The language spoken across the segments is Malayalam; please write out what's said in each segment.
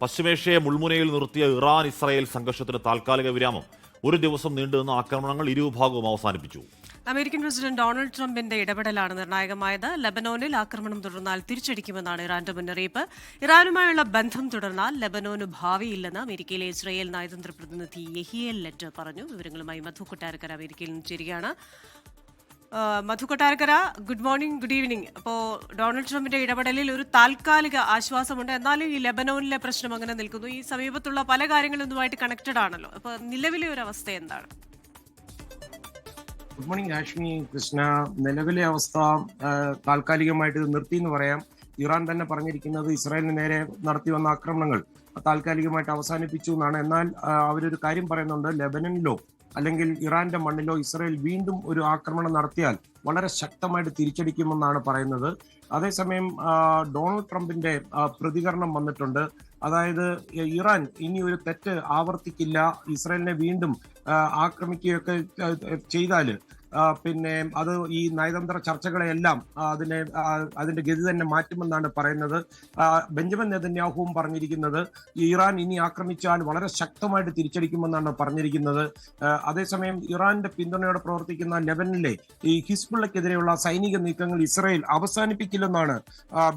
പശ്ചിമേഷ്യയെ മുൾമുനയിൽ നിർത്തിയ ഇറാൻ ഇസ്രായേൽ സംഘർഷത്തിന് താൽക്കാലിക വിരാമം. ഒരു ദിവസം നീണ്ടുനിന്ന ആക്രമണങ്ങൾ ഇരുവിഭാഗവും അവസാനിപ്പിച്ചു. അമേരിക്കൻ പ്രസിഡന്റ് ഡൊണാൾഡ് ട്രംപിന്റെ ഇടപെടലാണ് നിർണായകമായത്. ലബനോനിൽ ആക്രമണം തുടർന്നാൽ തിരിച്ചടിക്കുമെന്നാണ് ഇറാന്റെ മുന്നറിയിപ്പ്. ഇറാനുമായുള്ള ബന്ധം തുടർന്നാൽ ലബനോന് ഭാവിയില്ലെന്ന് അമേരിക്കയിലെ ഇസ്രായേൽ നയതന്ത്ര പ്രതിനിധി യഹിയേൽ ലെറ്റർ പറഞ്ഞു. വിവരങ്ങളുമായി മധു കൊട്ടാരക്കര അമേരിക്കയിൽ നിന്ന് ചേരുകയാണ്. Madhu Kottarakkara, good morning, good evening. അപ്പോൾ ഡൊണാൾഡ് ട്രംപിന്റെ ഇടപെടലിൽ ഒരു താൽക്കാലിക ആശ്വാസമുണ്ട്. എന്നാലും ഈ ലെബനോനിലെ പ്രശ്നം അങ്ങനെ നിൽക്കുന്നു. ഈ സമീപത്തുള്ള പല കാര്യങ്ങളും ഇതുമായിട്ട് കണക്റ്റഡ് ആണല്ലോ. അപ്പോൾ നിലവിലെ ഒരു അവസ്ഥ എന്താണ്? Good morning Hashmi Krishna. നിലവിലെ അവസ്ഥ താൽക്കാലികമായിട്ട് ഇത് നിർത്തി എന്ന് പറയാം. ഇറാൻ തന്നെ പറഞ്ഞിരിക്കുന്നത് ഇസ്രായേലിന് നേരെ നടത്തി വന്ന ആക്രമണങ്ങൾ താൽക്കാലികമായിട്ട് അവസാനിപ്പിച്ചു എന്നാണ്. എന്നാൽ അവരൊരു കാര്യം പറയുന്നുണ്ട്, ലെബനനിലോ അല്ലെങ്കിൽ ഇറാന്റെ മണ്ണിലോ ഇസ്രായേൽ വീണ്ടും ഒരു ആക്രമണം നടത്തിയാൽ വളരെ ശക്തമായിട്ട് തിരിച്ചടിക്കുമെന്നാണ് പറയുന്നത്. അതേസമയം ഡൊണാൾഡ് ട്രംപിന്റെ പ്രതികരണം വന്നിട്ടുണ്ട്. അതായത് ഇറാൻ ഇനി ഒരു തെറ്റ് ആവർത്തിക്കില്ല, ഇസ്രായേലിനെ വീണ്ടും ആക്രമിക്കുകയൊക്കെ ചെയ്താൽ പിന്നെ അത് ഈ നയതന്ത്ര ചർച്ചകളെയെല്ലാം അതിന്റെ ഗതി തന്നെ മാറ്റുമെന്നാണ് പറയുന്നത്. ബെഞ്ചമിൻ നെതന്യാഹുവും പറഞ്ഞിരിക്കുന്നത് ഇറാൻ ഇനി ആക്രമിച്ചാൽ വളരെ ശക്തമായിട്ട് തിരിച്ചടിക്കുമെന്നാണ് പറഞ്ഞിരിക്കുന്നത്. അതേസമയം ഇറാന്റെ പിന്തുണയോടെ പ്രവർത്തിക്കുന്ന ലെബനനിലെ ഈ ഹിസ്ബുള്ളക്കെതിരെയുള്ള സൈനിക നീക്കങ്ങൾ ഇസ്രായേൽ അവസാനിപ്പിക്കില്ലെന്നാണ്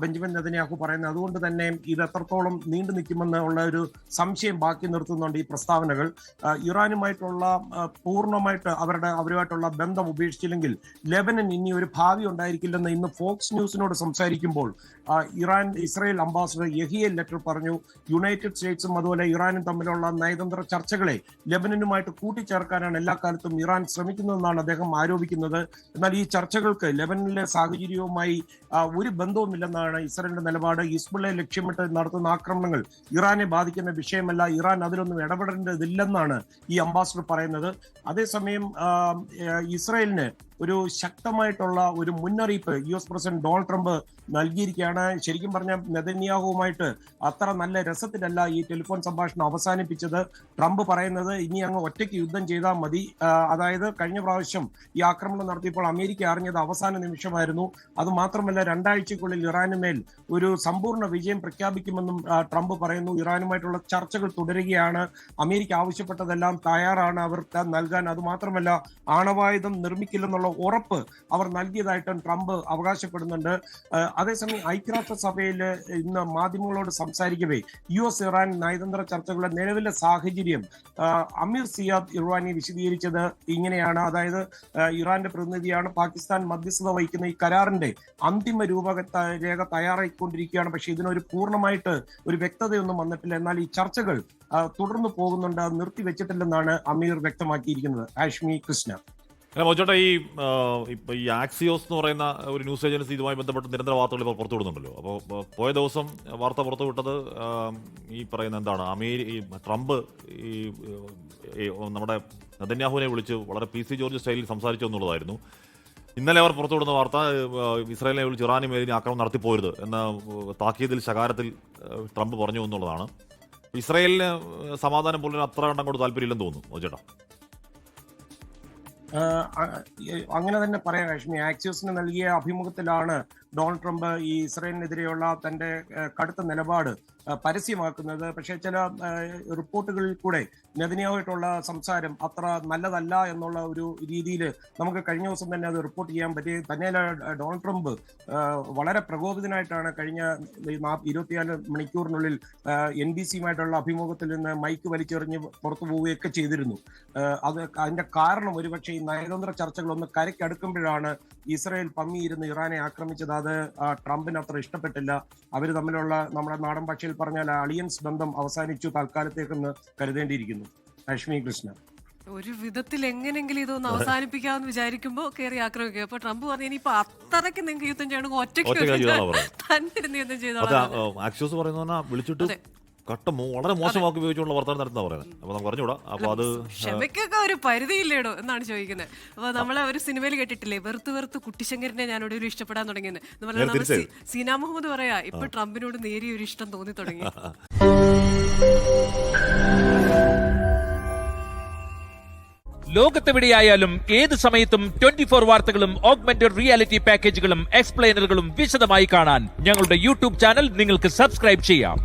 ബെഞ്ചമിൻ നെതന്യാഹു പറയുന്നത്. അതുകൊണ്ട് തന്നെ ഇത് എത്രത്തോളം നീണ്ടു നിൽക്കുമെന്ന് ഉള്ള ഒരു സംശയം ബാക്കി നിർത്തുന്നുണ്ട് ഈ പ്രസ്താവനകൾ. ഇറാനുമായിട്ടുള്ള പൂർണ്ണമായിട്ട് അവരുമായിട്ടുള്ള ബന്ധം ഉപേക്ഷിച്ചില്ലെങ്കിൽ ലെബനൻ ഇനി ഒരു ഭാവി ഉണ്ടായിരിക്കില്ലെന്ന് ഇന്ന് ഫോക്സ് ന്യൂസിനോട് സംസാരിക്കുമ്പോൾ ഇസ്രായേൽ അംബാസഡർ യഹിയേൽ ലെറ്റർ പറഞ്ഞു. യുണൈറ്റഡ് സ്റ്റേറ്റ്സും അതുപോലെ ഇറാനും തമ്മിലുള്ള നയതന്ത്ര ചർച്ചകളെ ലെബനനുമായിട്ട് കൂട്ടിച്ചേർക്കാനാണ് എല്ലാ കാലത്തും ഇറാൻ ശ്രമിക്കുന്നതെന്നാണ് അദ്ദേഹം ആരോപിക്കുന്നത്. എന്നാൽ ഈ ചർച്ചകൾക്ക് ലെബനനിലെ സാഹചര്യവുമായി ഒരു ബന്ധവുമില്ലെന്നാണ് ഇസ്രായേലിന്റെ നിലപാട്. ഹിസ്ബുള്ളയെ ലക്ഷ്യമിട്ട് നടത്തുന്ന ആക്രമണങ്ങൾ ഇറാനെ ബാധിക്കുന്ന വിഷയമല്ല, ഇറാൻ അതിലൊന്നും ഇടപെടേണ്ടതില്ലെന്നാണ് ഈ അംബാസഡർ പറയുന്നത്. അതേസമയം ഇസ്രായേലിന് ഒരു ശക്തമായിട്ടുള്ള ഒരു മുന്നറിയിപ്പ് US പ്രസിഡന്റ് ഡൊണാൾഡ് ട്രംപ് നൽകിയിരിക്കുകയാണ്. ശരിക്കും പറഞ്ഞ നെതന്യാഹുവുമായിട്ട് അത്ര നല്ല രസത്തിലല്ല ഈ ടെലിഫോൺ സംഭാഷണം അവസാനിപ്പിച്ചത്. ട്രംപ് പറയുന്നത് ഇനി അങ്ങ് ഒറ്റയ്ക്ക് യുദ്ധം ചെയ്താൽ മതി. അതായത് കഴിഞ്ഞ പ്രാവശ്യം ഈ ആക്രമണം നടത്തിയപ്പോൾ അമേരിക്ക അറിഞ്ഞത് അവസാന നിമിഷമായിരുന്നു. അത് മാത്രമല്ല 2 ആഴ്ചക്കുള്ളിൽ ഇറാനുമേൽ ഒരു സമ്പൂർണ്ണ വിജയം പ്രഖ്യാപിക്കുമെന്നും ട്രംപ് പറയുന്നു. ഇറാനുമായിട്ടുള്ള ചർച്ചകൾ തുടരുകയാണ്, അമേരിക്ക ആവശ്യപ്പെട്ടതെല്ലാം തയ്യാറാണ് അവർക്ക് നൽകാൻ. അത് മാത്രമല്ല ആണവായുധം നിർമ്മിക്കില്ലെന്നുള്ള ഉറപ്പ് അവർ നൽകിയതായിട്ടും ട്രംപ് അവകാശപ്പെടുന്നുണ്ട്. അതേസമയം ഐക്യരാഷ്ട്രസഭയിൽ ഇന്ന് മാധ്യമങ്ങളോട് സംസാരിക്കവേ US ഇറാൻ നയതന്ത്ര ചർച്ചകളുടെ നിലവിലെ സാഹചര്യം അമീർ സിയാദ് ഇറാനി വിശദീകരിച്ചത് ഇങ്ങനെയാണ്. അതായത് ഇറാന്റെ പ്രതിനിധിയാണ്, പാകിസ്ഥാൻ മധ്യസ്ഥത വഹിക്കുന്ന ഈ കരാറിന്റെ അന്തിമ രൂപരേഖ തയ്യാറായിക്കൊണ്ടിരിക്കുകയാണ്. പക്ഷെ ഇതിനൊരു പൂർണ്ണമായിട്ട് ഒരു വ്യക്തതയൊന്നും വന്നിട്ടില്ല. എന്നാൽ ഈ ചർച്ചകൾ തുടർന്നു പോകുന്നുണ്ട്, നിർത്തിവെച്ചിട്ടില്ലെന്നാണ് അമീർ വ്യക്തമാക്കിയിരിക്കുന്നത്. ഹാഷ്മി കൃഷ്ണ. മോചോട്ടെ, ഈ ആക്സിയോസ് എന്ന് പറയുന്ന ഒരു ന്യൂസ് ഏജൻസി ഇതുമായി ബന്ധപ്പെട്ട് നിരന്തര വാർത്തകൾ ഇപ്പോൾ പുറത്തുവിടുന്നുണ്ടല്ലോ. അപ്പോൾ പോയ ദിവസം വാർത്ത പുറത്തുവിട്ടത് ഈ പറയുന്ന എന്താണ്, ട്രംപ് നമ്മുടെ നെതന്യാഹുവിനെ വിളിച്ച് വളരെ PC ജോർജ് സ്റ്റൈലിൽ സംസാരിച്ചു എന്നുള്ളതായിരുന്നു. ഇന്നലെ അവർ പുറത്തുവിടുന്ന വാർത്ത ഇസ്രായേലിനെ വിളിച്ച് ഇറാനും മേലിന് ആക്രമണം നടത്തിപ്പോരുത് എന്ന താക്കീതിൽ ശകാരത്തിൽ ട്രംപ് പറഞ്ഞു എന്നുള്ളതാണ്. ഇസ്രായേലിന് സമാധാനം പോലും അത്ര കണ്ടം കൊണ്ട് താല്പര്യമില്ലെന്ന് തോന്നുന്നു മോചേട്ടാ. അങ്ങനെ തന്നെ പറയാം ഹാഷ്മി. ആക്സിയോസിന് നൽകിയ അഭിമുഖത്തിലാണ് ഡൊണാൾഡ് ട്രംപ് ഈ ഇസ്രായേലിനെതിരെയുള്ള തന്റെ കടുത്ത നിലപാട് പരസ്യമാക്കുന്നത്. പക്ഷേ ചില റിപ്പോർട്ടുകളിൽ കൂടെ നെതന്യാഹുവായിട്ടുള്ള സംസാരം അത്ര നല്ലതല്ല എന്നുള്ള ഒരു രീതിയിൽ നമുക്ക് കഴിഞ്ഞ ദിവസം തന്നെ അത് റിപ്പോർട്ട് ചെയ്യാൻ പറ്റി. തന്നെയല്ല, ഡൊണാൾഡ് ട്രംപ് വളരെ പ്രകോപിതനായിട്ടാണ് കഴിഞ്ഞ 24 മണിക്കൂറിനുള്ളിൽ NBCയുമായിട്ടുള്ള അഭിമുഖത്തിൽ നിന്ന് മൈക്ക് വലിച്ചെറിഞ്ഞ് പുറത്തു പോവുകയൊക്കെ ചെയ്തിരുന്നു. അതിന്റെ കാരണം ഒരുപക്ഷെ ഈ നയതന്ത്ര ചർച്ചകളൊന്ന് കരയ്ക്കടുക്കുമ്പോഴാണ് ഇസ്രായേൽ പമ്മിയിരുന്ന് ഇറാനെ ആക്രമിച്ചത്. അത് ട്രംപിന് അത്ര ഇഷ്ടപ്പെട്ടില്ല. അവർ തമ്മിലുള്ള നമ്മുടെ നാടൻ ഭാഷയിൽ പറഞ്ഞാൽ അലിയൻസ് ബന്ധം അവസാനിച്ചു തൽക്കാലത്തേക്കെന്ന് കരുതേണ്ടിയിരിക്കുന്നു. ലക്ഷ്മി കൃഷ്ണ. ഒരു വിധത്തിൽ എങ്ങനെങ്കിലും ഇതൊന്ന് അവസാനിപ്പിക്കാമെന്ന് വിചാരിക്കുമ്പോൾ കയറി ആക്രമിക്കുക. അപ്പൊ ട്രംപ് പറഞ്ഞു ഇനിയിപ്പോ അത്രയ്ക്ക് നിങ്ങൾക്ക് യുദ്ധം ചെയ്യണമെങ്കിൽ ഒറ്റയ്ക്ക് തന്നെ യുദ്ധം ചെയ്തോളാം. വിളിച്ചിട്ട് വളരെ മോശമാക്കി ഉപയോഗിച്ചുള്ള വർത്തമാനം നടത്തുന്ന പറയുന്നത്. അപ്പൊ നമുക്ക് അറിഞ്ഞൂടാ. അപ്പൊ അത് ക്ഷമയ്ക്കൊക്കെ ഒരു പരിധിയില്ലേടോ എന്നാണ് ചോദിക്കുന്നത്. അപ്പൊ നമ്മളെ ഒരു സിനിമയിൽ കേട്ടിട്ടില്ലേ, വെറുത്ത് കുട്ടിശങ്കരനെ ഞാനോട് ഒരു ഇഷ്ടപ്പെടാൻ തുടങ്ങിയെന്ന്. നമ്മളെ സീന മുഹമ്മദ് പറയാ ഇപ്പൊ ട്രംപിനോട് നേരിയ ഒരു ഇഷ്ടം തോന്നി തുടങ്ങി. ലോകത്തെവിടെയായാലും ഏത് സമയത്തും 24 വാർത്തകളും ഓഗ്മെന്റഡ് റിയാലിറ്റി പാക്കേജുകളും എക്സ്പ്ലെയിനറുകളും വിശദമായി കാണാൻ ഞങ്ങളുടെ YouTube ചാനൽ നിങ്ങൾക്ക് സബ്സ്ക്രൈബ് ചെയ്യാം.